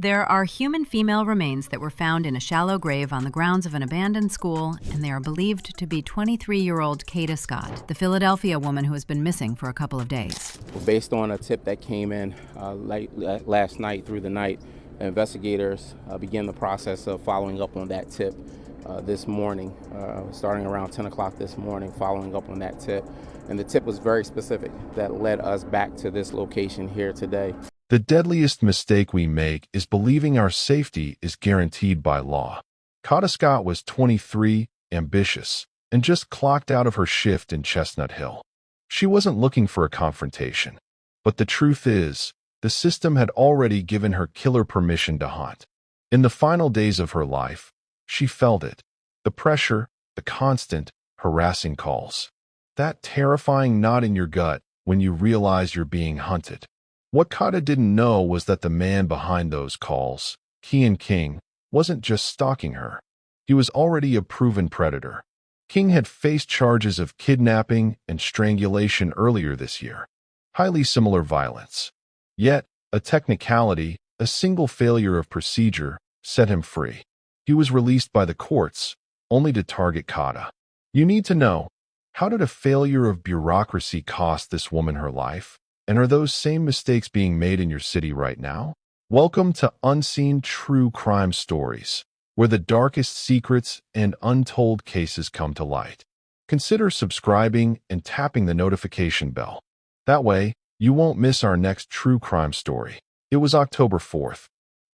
There are human female remains that were found in a shallow grave on the grounds of an abandoned school, and they are believed to be 23-year-old Kada Scott, the Philadelphia woman who has been missing for a couple of days. Based on a tip that came in last night through the night, investigators began the process of following up on that tip this morning, starting around 10 o'clock this morning, following up on that tip. And the tip was very specific that led us back to this location here today. The deadliest mistake we make is believing our safety is guaranteed by law. Kada Scott was 23, ambitious, and just clocked out of her shift in Chestnut Hill. She wasn't looking for a confrontation. But the truth is, the system had already given her killer permission to hunt. In the final days of her life, she felt it. The pressure, the constant, harassing calls. That terrifying knot in your gut when you realize you're being hunted. What Kada didn't know was that the man behind those calls, King, wasn't just stalking her. He was already a proven predator. King had faced charges of kidnapping and strangulation earlier this year. Highly similar violence. Yet, a technicality, a single failure of procedure, set him free. He was released by the courts, only to target Kada. You need to know, how did a failure of bureaucracy cost this woman her life? And are those same mistakes being made in your city right now? Welcome to Unseen True Crime Stories, where the darkest secrets and untold cases come to light. Consider subscribing and tapping the notification bell. That way, you won't miss our next true crime story. It was October 4th.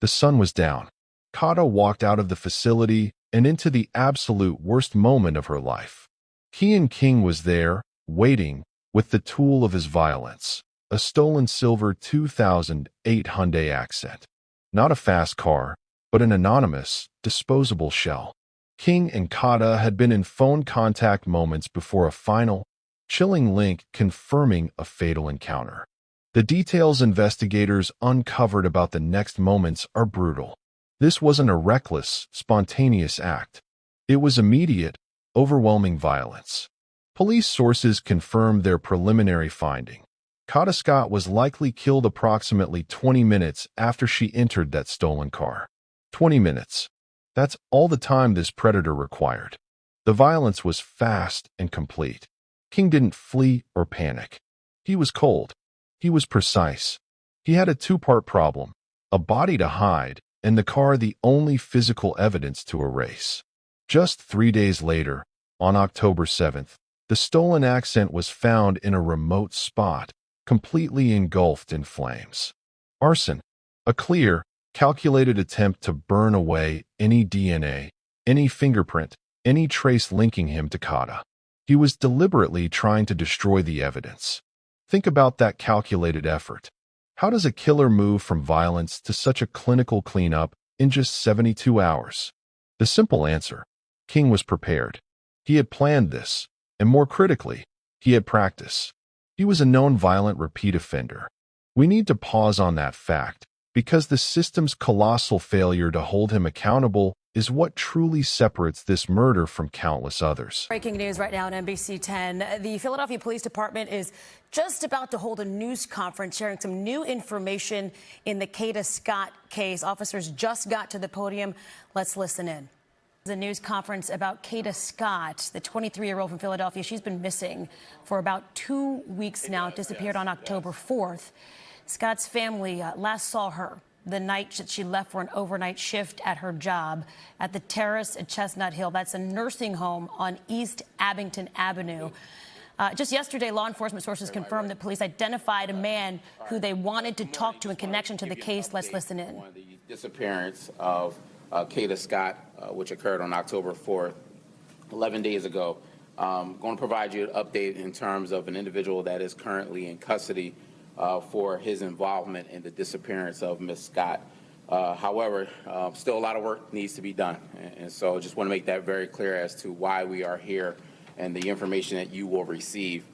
The sun was down. Kada walked out of the facility and into the absolute worst moment of her life. King was there, waiting, with the tool of his violence. A stolen silver 2008 Hyundai Accent. Not a fast car, but an anonymous, disposable shell. King and Kada had been in phone contact moments before a final, chilling link confirming a fatal encounter. The details investigators uncovered about the next moments are brutal. This wasn't a reckless, spontaneous act. It was immediate, overwhelming violence. Police sources confirmed their preliminary finding. Kada Scott was likely killed approximately 20 minutes after she entered that stolen car. 20 minutes. That's all the time this predator required. The violence was fast and complete. King didn't flee or panic. He was cold. He was precise. He had a two-part problem, a body to hide, and the car the only physical evidence to erase. Just 3 days later, on October 7th, the stolen Accent was found in a remote spot, completely engulfed in flames. Arson, a clear, calculated attempt to burn away any DNA, any fingerprint, any trace linking him to Kada. He was deliberately trying to destroy the evidence. Think about that calculated effort. How does a killer move from violence to such a clinical cleanup in just 72 hours? The simple answer: King was prepared. He had planned this, and more critically, he had practice. He was a known violent repeat offender. We need to pause on that fact, because the system's colossal failure to hold him accountable is what truly separates this murder from countless others. Breaking news right now on NBC 10. The Philadelphia Police Department is just about to hold a news conference sharing some new information in the Kada Scott case. Officers just got to the podium. Let's listen in. The news conference about Kada Scott, the 23-year-old from Philadelphia. She's been missing for about 2 weeks now. Disappeared on October 4th. Scott's family last saw her the night that she left for an overnight shift at her job at the Terrace at Chestnut Hill. That's a nursing home on East Abington Avenue. Just yesterday, law enforcement sources confirmed that police identified a man who they wanted to talk to in connection to the case. Let's listen in. The disappearance of Kada Scott, which occurred on October 4th, 11 days ago. Going to provide you an update in terms of an individual that is currently in custody for his involvement in the disappearance of Miss Scott. However, still a lot of work needs to be done. And so I just want to make that very clear as to why we are here and the information that you will receive.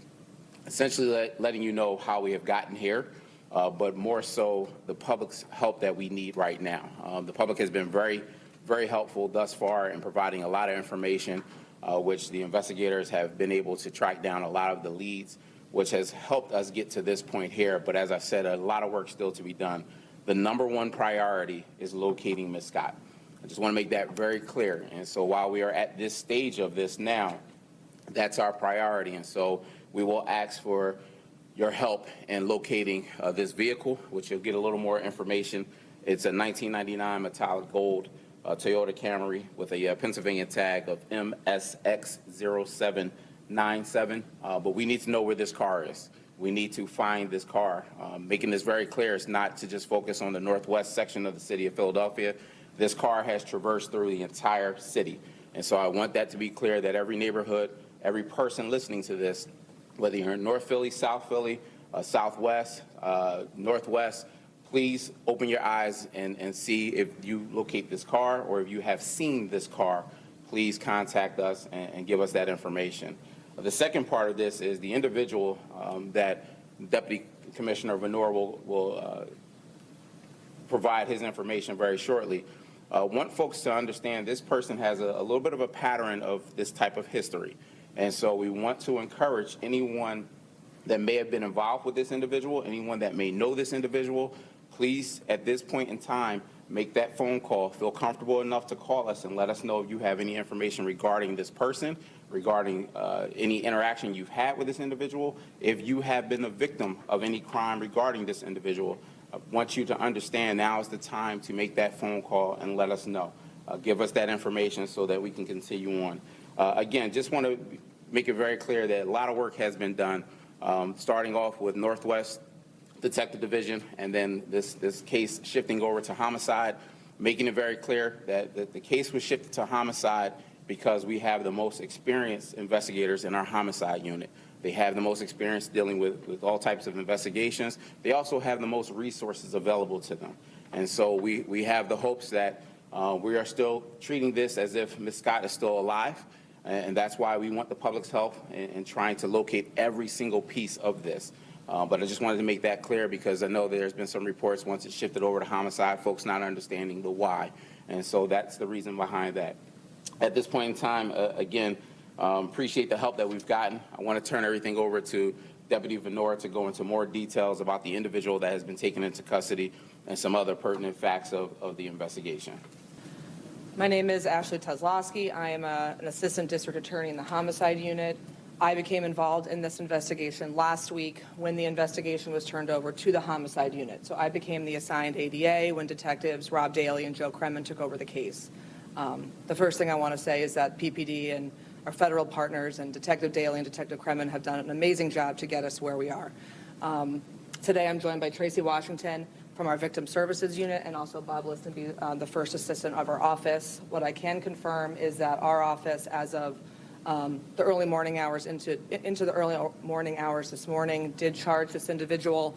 Essentially letting you know how we have gotten here, but more so the public's help that we need right now. The public has been very, very helpful thus far in providing a lot of information, which the investigators have been able to track down a lot of the leads, which has helped us get to this point here. But as I said, a lot of work still to be done. the #1 priority is locating Ms. Scott. I just want to make that very clear. And so while we are at this stage of this now, that's our priority. And so we will ask for your help in locating this vehicle, which you'll get a little more information. It's a 1999 metallic gold Toyota Camry with a Pennsylvania tag of MSX0797. But we need to know where this car is. We need to find this car. Making this very clear, it's not to just focus on the northwest section of the city of Philadelphia. This car has traversed through the entire city. And so I want that to be clear, that every neighborhood, every person listening to this, whether you're in North Philly, South Philly, Southwest, Northwest, please open your eyes and see if you locate this car, or if you have seen this car, please contact us and give us that information. The second part of this is the individual that Deputy Commissioner Venor will provide his information very shortly. Want folks to understand this person has a little bit of a pattern of this type of history. And so we want to encourage anyone that may have been involved with this individual, anyone that may know this individual, please, at this point in time, make that phone call. Feel comfortable enough to call us and let us know if you have any information regarding this person, regarding any interaction you've had with this individual. If you have been a victim of any crime regarding this individual, I want you to understand now is the time to make that phone call and let us know. Give us that information so that we can continue on. Again, just want to make it very clear that a lot of work has been done, starting off with Northwest Detective Division, and then this case shifting over to homicide, making it very clear that the case was shifted to homicide because we have the most experienced investigators in our homicide unit. They have the most experience dealing with all types of investigations. They also have the most resources available to them. And so we have the hopes that we are still treating this as if Ms. Scott is still alive. And that's why we want the public's help in trying to locate every single piece of this. But I just wanted to make that clear because I know there's been some reports once it shifted over to homicide, folks not understanding the why. And so that's the reason behind that. At this point in time, again, appreciate the help that we've gotten. I want to turn everything over to Deputy Venor to go into more details about the individual that has been taken into custody and some other pertinent facts of the investigation. My name is Ashley Tezlowski. I am an assistant district attorney in the homicide unit. I became involved in this investigation last week when the investigation was turned over to the homicide unit. So I became the assigned ADA when detectives Rob Daly and Joe Kremen took over the case. The first thing I want to say is that PPD and our federal partners and Detective Daly and Detective Kremen have done an amazing job to get us where we are. Today I'm joined by Tracy Washington from our Victim Services Unit and also Bob Listenby, the first assistant of our office. What I can confirm is that our office, as of the early morning hours into the early morning hours this morning, did charge this individual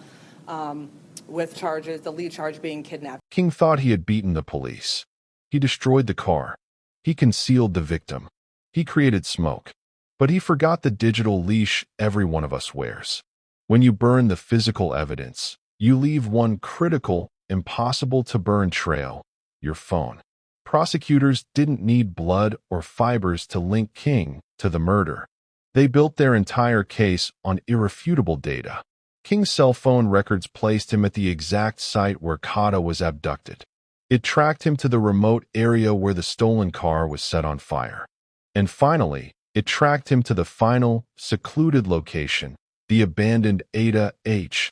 with charges, the lead charge being kidnapping. King thought he had beaten the police. He destroyed the car. He concealed the victim. He created smoke. But he forgot the digital leash every one of us wears. When you burn the physical evidence, you leave one critical, impossible-to-burn trail: your phone. Prosecutors didn't need blood or fibers to link King to the murder. They built their entire case on irrefutable data. King's cell phone records placed him at the exact site where Kada was abducted. It tracked him to the remote area where the stolen car was set on fire. And finally, it tracked him to the final, secluded location, the abandoned Ada H.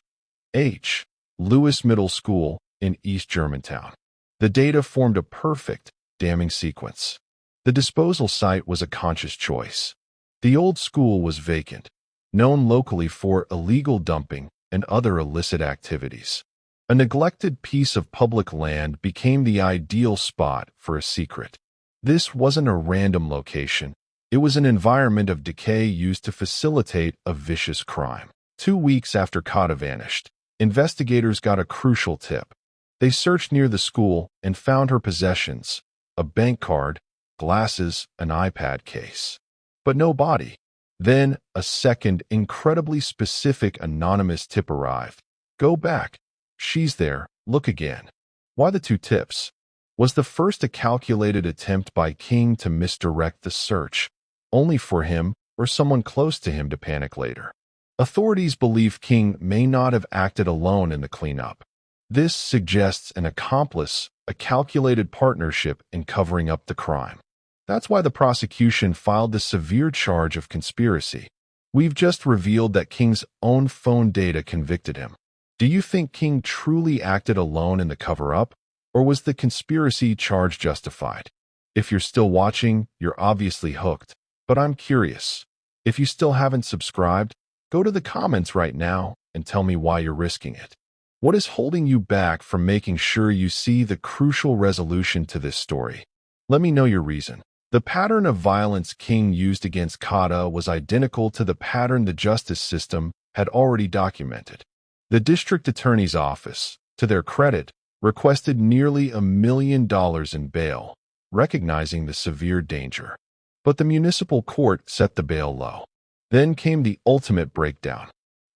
Lewis Middle School in East Germantown. The data formed a perfect, damning sequence. The disposal site was a conscious choice. The old school was vacant, known locally for illegal dumping and other illicit activities. A neglected piece of public land became the ideal spot for a secret. This wasn't a random location. It was an environment of decay used to facilitate a vicious crime. 2 weeks after Kada vanished, investigators got a crucial tip. They searched near the school and found her possessions: a bank card, glasses, an iPad case. But no body. Then, a second, incredibly specific anonymous tip arrived. Go back. She's there. Look again. Why the 2 tips? Was the first a calculated attempt by King to misdirect the search, only for him or someone close to him to panic later? Authorities believe King may not have acted alone in the cleanup. This suggests an accomplice, a calculated partnership in covering up the crime. That's why the prosecution filed the severe charge of conspiracy. We've just revealed that King's own phone data convicted him. Do you think King truly acted alone in the cover-up, or was the conspiracy charge justified? If you're still watching, you're obviously hooked. But I'm curious. If you still haven't subscribed, go to the comments right now and tell me why you're risking it. What is holding you back from making sure you see the crucial resolution to this story? Let me know your reason. The pattern of violence King used against Kada was identical to the pattern the justice system had already documented. The district attorney's office, to their credit, requested nearly $1 million in bail, recognizing the severe danger. But the municipal court set the bail low. Then came the ultimate breakdown.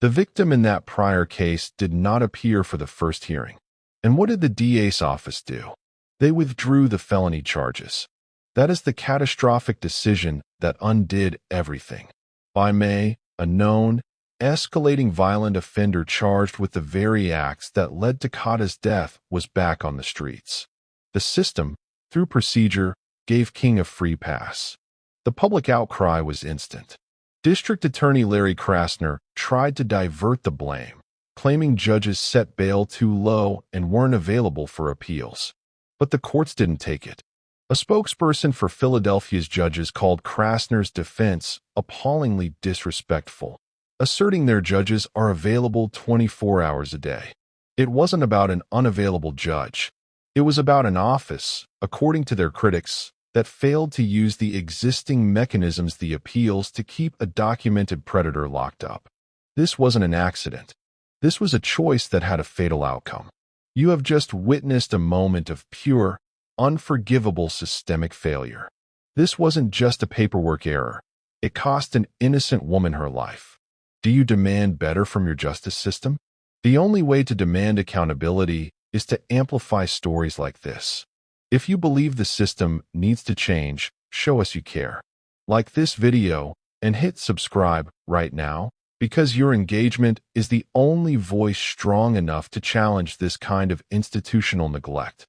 The victim in that prior case did not appear for the first hearing. And what did the DA's office do? They withdrew the felony charges. That is the catastrophic decision that undid everything. By May, a known, escalating violent offender charged with the very acts that led to Kada's death was back on the streets. The system, through procedure, gave King a free pass. The public outcry was instant. District Attorney Larry Krasner tried to divert the blame, claiming judges set bail too low and weren't available for appeals. But the courts didn't take it. A spokesperson for Philadelphia's judges called Krasner's defense appallingly disrespectful, asserting their judges are available 24 hours a day. It wasn't about an unavailable judge. It was about an office, according to their critics, that failed to use the existing mechanisms, the appeals, to keep a documented predator locked up. This wasn't an accident. This was a choice that had a fatal outcome. You have just witnessed a moment of pure, unforgivable systemic failure. This wasn't just a paperwork error. It cost an innocent woman her life. Do you demand better from your justice system? The only way to demand accountability is to amplify stories like this. If you believe the system needs to change, show us you care. Like this video and hit subscribe right now, because your engagement is the only voice strong enough to challenge this kind of institutional neglect.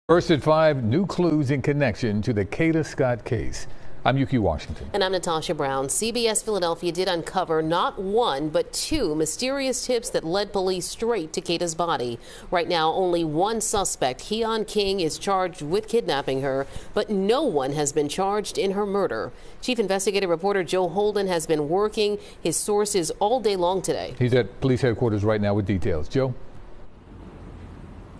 First at 5, new clues in connection to the Kada Scott case. I'm Yuki Washington. And I'm Natasha Brown. CBS Philadelphia did uncover not one, but two mysterious tips that led police straight to Kada's body. Right now, only one suspect, Keon King, is charged with kidnapping her, but no one has been charged in her murder. Chief investigative reporter Joe Holden has been working his sources all day long today. He's at police headquarters right now with details. Joe?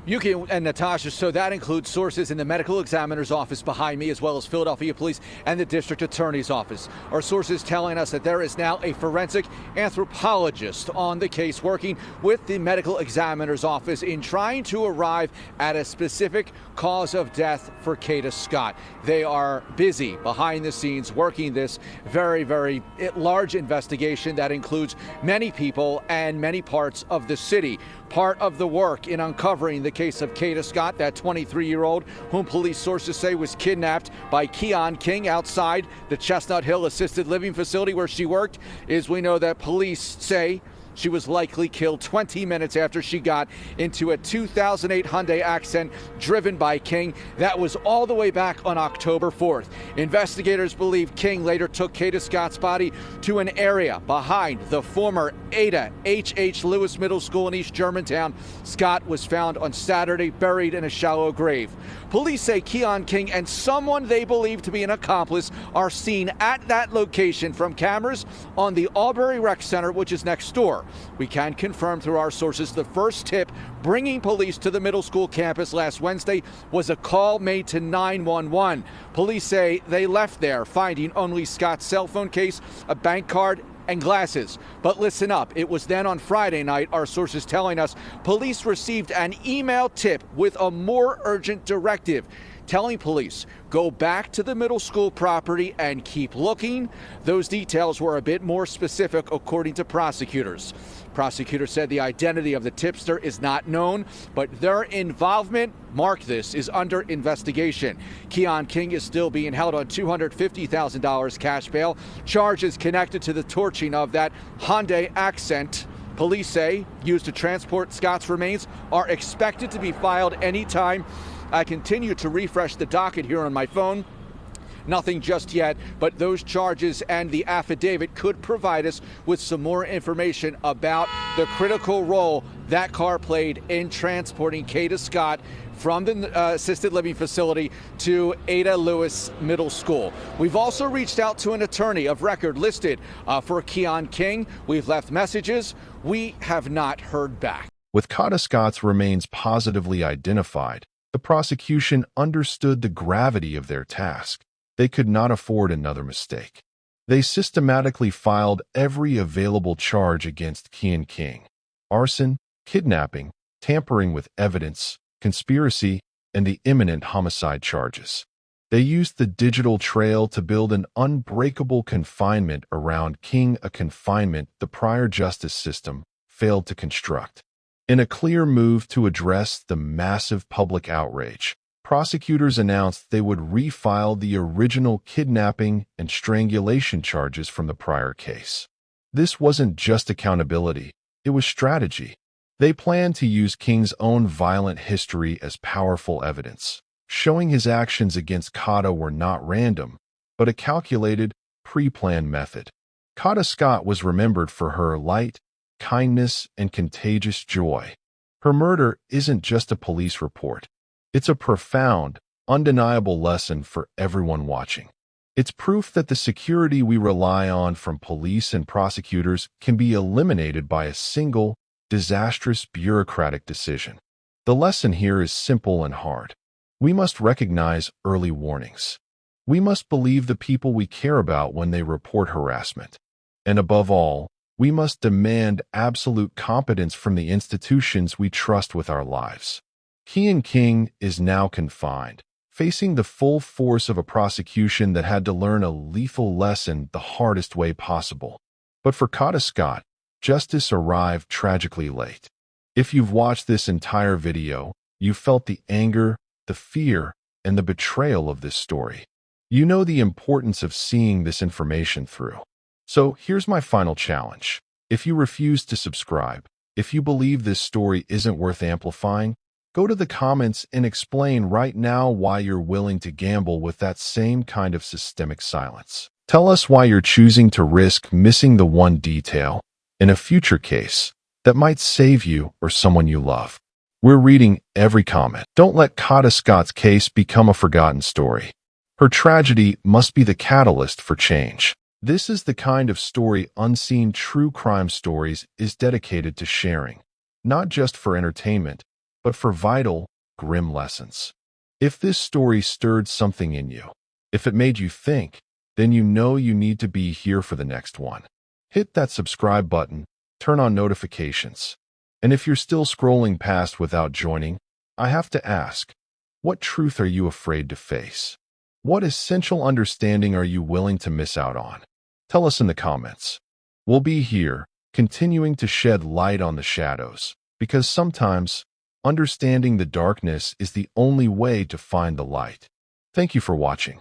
Yuki and Natasha, so that includes sources in the medical examiner's office behind me, as well as Philadelphia Police and the district attorney's office. Our sources telling us that there is now a forensic anthropologist on the case working with the medical examiner's office in trying to arrive at a specific cause of death for Kada Scott. They are busy behind the scenes working this very, very large investigation that includes many people and many parts of the city. Part of the work in uncovering the case of Kada Scott, that 23-year-old whom police sources say was kidnapped by Keon King outside the Chestnut Hill assisted living facility where she worked, is we know that police say she was likely killed 20 minutes after she got into a 2008 Hyundai Accent driven by King. That was all the way back on October 4th. Investigators believe King later took Kada Scott's body to an area behind the former Ada H.H. Lewis Middle School in East Germantown. Scott was found on Saturday buried in a shallow grave. Police say Keon King and someone they believe to be an accomplice are seen at that location from cameras on the Albury Rec Center, which is next door. We can confirm through our sources the first tip bringing police to the middle school campus last Wednesday was a call made to 911. Police say they left there finding only Scott's cell phone case, a bank card, and glasses. But listen up, it was then on Friday night, our sources telling us, police received an email tip with a more urgent directive telling police, go back to the middle school property and keep looking. Those details were a bit more specific, according to prosecutors. Prosecutors said the identity of the tipster is not known, but their involvement, mark this, is under investigation. Keon King is still being held on $250,000 cash bail. Charges connected to the torching of that Hyundai Accent police say used to transport Scott's remains are expected to be filed anytime. I continue to refresh the docket here on my phone. Nothing just yet, but those charges and the affidavit could provide us with some more information about the critical role that car played in transporting Kada Scott from the assisted living facility to Ada Lewis Middle School. We've also reached out to an attorney of record listed for Keon King. We've left messages. We have not heard back. With Kada Scott's remains positively identified, the prosecution understood the gravity of their task. They could not afford another mistake. They systematically filed every available charge against Keon King: arson, kidnapping, tampering with evidence, conspiracy, and the imminent homicide charges. They used the digital trail to build an unbreakable confinement around King, a confinement the prior justice system failed to construct. In a clear move to address the massive public outrage, prosecutors announced they would refile the original kidnapping and strangulation charges from the prior case. This wasn't just accountability, it was strategy. They planned to use King's own violent history as powerful evidence, showing his actions against Kada were not random, but a calculated, pre-planned method. Kada Scott was remembered for her light, kindness, and contagious joy. Her murder isn't just a police report. It's a profound, undeniable lesson for everyone watching. It's proof that the security we rely on from police and prosecutors can be eliminated by a single, disastrous bureaucratic decision. The lesson here is simple and hard. We must recognize early warnings. We must believe the people we care about when they report harassment. And above all, we must demand absolute competence from the institutions we trust with our lives. Keon King is now confined, facing the full force of a prosecution that had to learn a lethal lesson the hardest way possible. But for Kada Scott, justice arrived tragically late. If you've watched this entire video, you felt the anger, the fear, and the betrayal of this story. You know the importance of seeing this information through. So here's my final challenge. If you refuse to subscribe, if you believe this story isn't worth amplifying, go to the comments and explain right now why you're willing to gamble with that same kind of systemic silence. Tell us why you're choosing to risk missing the one detail in a future case that might save you or someone you love. We're reading every comment. Don't let Kada Scott's case become a forgotten story. Her tragedy must be the catalyst for change. This is the kind of story Unseen True Crime Stories is dedicated to sharing, not just for entertainment, but for vital, grim lessons. If this story stirred something in you, if it made you think, then you know you need to be here for the next one. Hit that subscribe button, turn on notifications. And if you're still scrolling past without joining, I have to ask, what truth are you afraid to face? What essential understanding are you willing to miss out on? Tell us in the comments. We'll be here, continuing to shed light on the shadows, because sometimes understanding the darkness is the only way to find the light. Thank you for watching.